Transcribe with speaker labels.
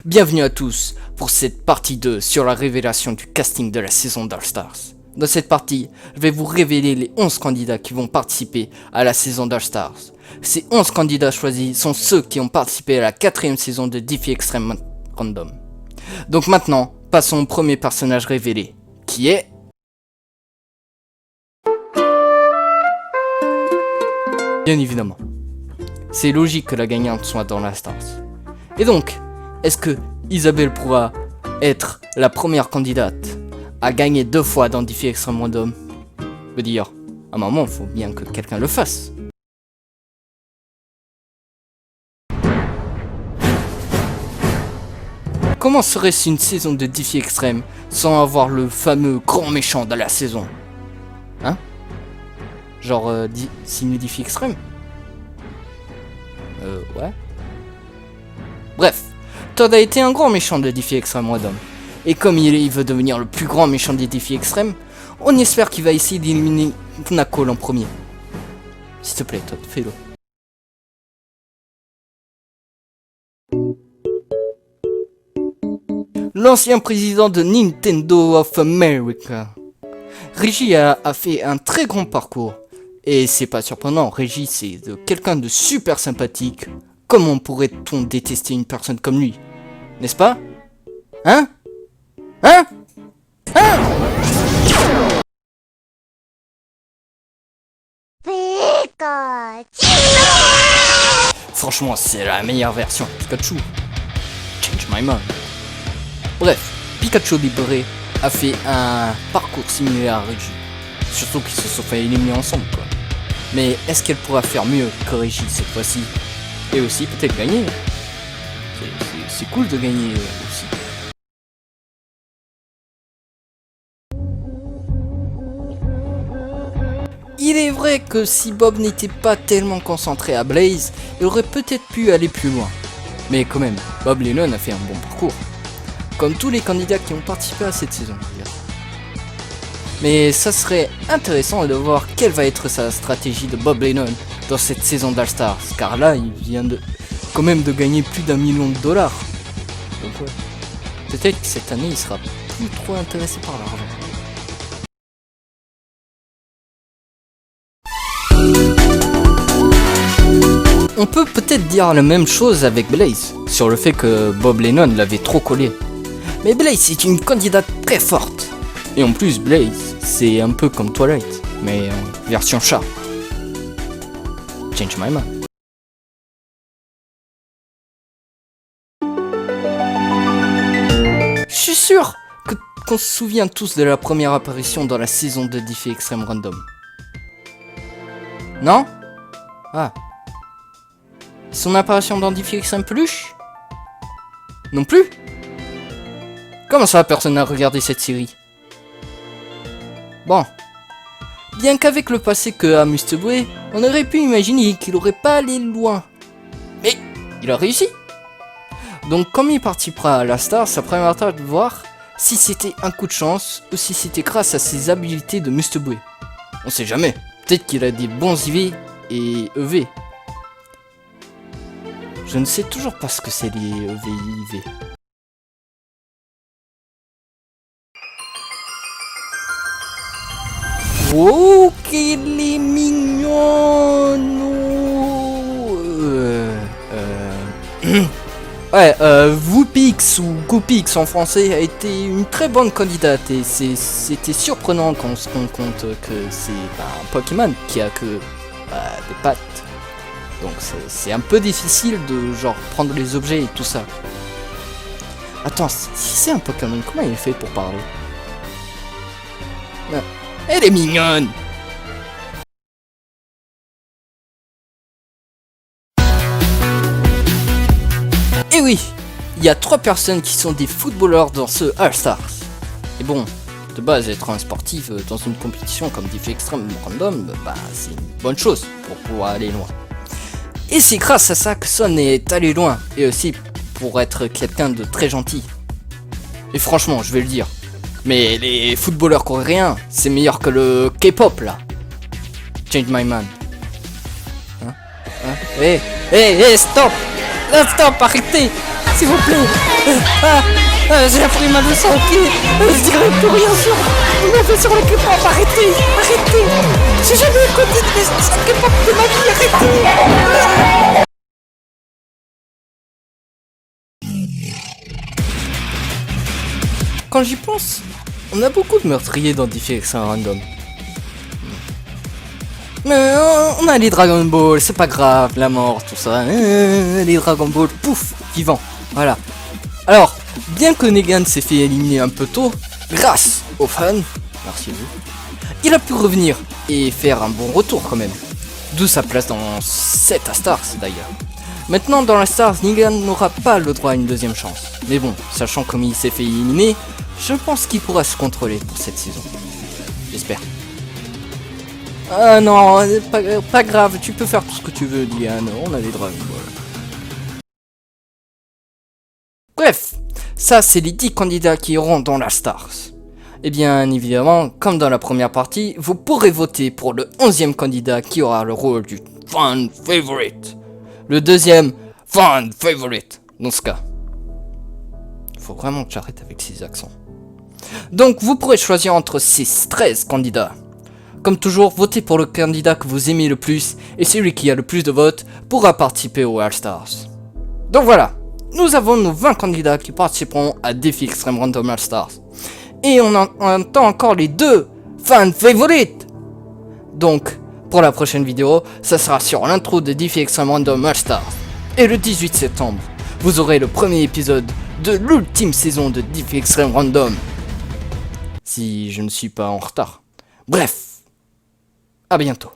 Speaker 1: Bienvenue à tous pour cette partie 2 sur la révélation du casting de la saison d'All-Stars. Dans cette partie, je vais vous révéler les 11 candidats qui vont participer à la saison d'All-Stars. Ces 11 candidats choisis sont ceux qui ont participé à la 4ème saison de Défi Extreme Random. Donc maintenant, passons au premier personnage révélé, qui est... Bien évidemment. C'est logique que la gagnante soit dans la Stars. Et donc, est-ce que Isabelle pourra être la première candidate à gagner 2 fois dans Défi Extreme Random? Je veux dire, à un moment, il faut bien que quelqu'un le fasse. Comment serait-ce une saison de Défi Extrême sans avoir le fameux grand méchant de la saison? Hein? Genre, signe Défi Extrême? Ouais. Bref, Todd a été un grand méchant de Défi Extreme Random. Et comme il veut devenir le plus grand méchant des défis extrêmes, on espère qu'il va essayer d'éliminer Knuckle en premier. S'il te plaît, Todd, fais-le. L'ancien président de Nintendo of America. Reggie a fait un très grand parcours. Et c'est pas surprenant, Reggie c'est quelqu'un de super sympathique. Comment pourrait-on détester une personne comme lui? N'est-ce pas? Hein? Hein? Hein? Franchement, c'est la meilleure version de Pikachu. Change my mind. Bref, Pikachu libéré a fait un parcours similaire à Reggie. Surtout qu'ils se sont fait éliminer ensemble, quoi. Mais est-ce qu'elle pourra faire mieux que Reggie cette fois-ci? Et aussi peut-être gagner. C'est cool de gagner aussi. Il est vrai que si Bob n'était pas tellement concentré à Blaze, il aurait peut-être pu aller plus loin. Mais quand même, Bob Lennon a fait un bon parcours. Comme tous les candidats qui ont participé à cette saison. Mais ça serait intéressant de voir quelle va être sa stratégie de Bob Lennon dans cette saison d'All-Stars. Car là, il vient quand même de gagner plus d'1 million de dollars. Donc ouais. Peut-être que cette année, il sera plus trop intéressé par l'argent. On peut peut-être dire la même chose avec Blaze, sur le fait que Bob Lennon l'avait trop collé. Mais Blaze est une candidate très forte. Et en plus, Blaze, c'est un peu comme Twilight, mais en version chat. Change my mind. Je suis sûr qu'on se souvient tous de la première apparition dans la saison de Défi Extreme Random. Non? Ah. Son apparition dans Défi Extreme Peluche? Non plus? Comment ça, personne n'a regardé cette série? Bon. Bien qu'avec le passé que a Mustubway, on aurait pu imaginer qu'il aurait pas allé loin. Mais il a réussi. Donc comme il participera à la Star, ça permettra de voir si c'était un coup de chance ou si c'était grâce à ses habiletés de Mustubway. On sait jamais. Peut-être qu'il a des bons IV et EV. Je ne sais toujours pas ce que c'est les EV et IV. Oh, qu'elle est mignonne! Ouais, Woopix ou Goopix en français a été une très bonne candidate et c'était surprenant quand on se rend compte que c'est un Pokémon qui a que des pattes. Donc c'est un peu difficile de genre prendre les objets et tout ça. Attends, si c'est un Pokémon, comment il fait pour parler? Ah. Elle est mignonne! Et oui, il y a 3 personnes qui sont des footballeurs dans ce All-Stars. Et bon, de base, être un sportif dans une compétition comme Défi Extreme Random, bah c'est une bonne chose pour pouvoir aller loin. Et c'est grâce à ça que Son est allé loin, et aussi pour être quelqu'un de très gentil. Et franchement, je vais le dire. Mais les footballeurs coréens, c'est meilleur que le K-pop là. Change my mind. Hein? Stop! Stop, arrêtez! S'il vous plaît! J'ai appris ma leçon, ok. Je dirai plus rien sur... On a fait sur le K-pop, arrêtez. J'ai jamais écouté de musique K-pop de ma vie, arrêtez. Quand j'y pense, on a beaucoup de meurtriers dans Defy Extreme Random. Mais on a les Dragon Ball, c'est pas grave, la mort, tout ça. Les Dragon Ball, pouf, vivant. Voilà. Alors, bien que Negan s'est fait éliminer un peu tôt, grâce aux fans, merci vous, il a pu revenir et faire un bon retour quand même. D'où sa place dans cette Stars d'ailleurs. Maintenant dans la Stars, Negan n'aura pas le droit à une deuxième chance. Mais bon, sachant comme il s'est fait éliminer, je pense qu'il pourra se contrôler pour cette saison. J'espère. Ah non, pas grave, tu peux faire tout ce que tu veux, Diane, on a les Dragon Ball. Bref, ça c'est les 10 candidats qui iront dans la Stars. Et bien évidemment, comme dans la première partie, vous pourrez voter pour le 11e candidat qui aura le rôle du fan favorite. Le deuxième fan favorite, dans ce cas. Faut vraiment que j'arrête avec ces accents. Donc vous pourrez choisir entre ces 13 candidats. Comme toujours, votez pour le candidat que vous aimez le plus, et celui qui a le plus de votes pourra participer au All-Stars. Donc voilà, nous avons nos 20 candidats qui participeront à Defy Extreme Random All-Stars. Et on entend encore les 2 fan favorites. Donc, pour la prochaine vidéo, ça sera sur l'intro de Defy Extreme Random All-Stars. Et le 18 septembre, vous aurez le premier épisode de l'ultime saison de Defy Extreme Random. Si je ne suis pas en retard. Bref, à bientôt.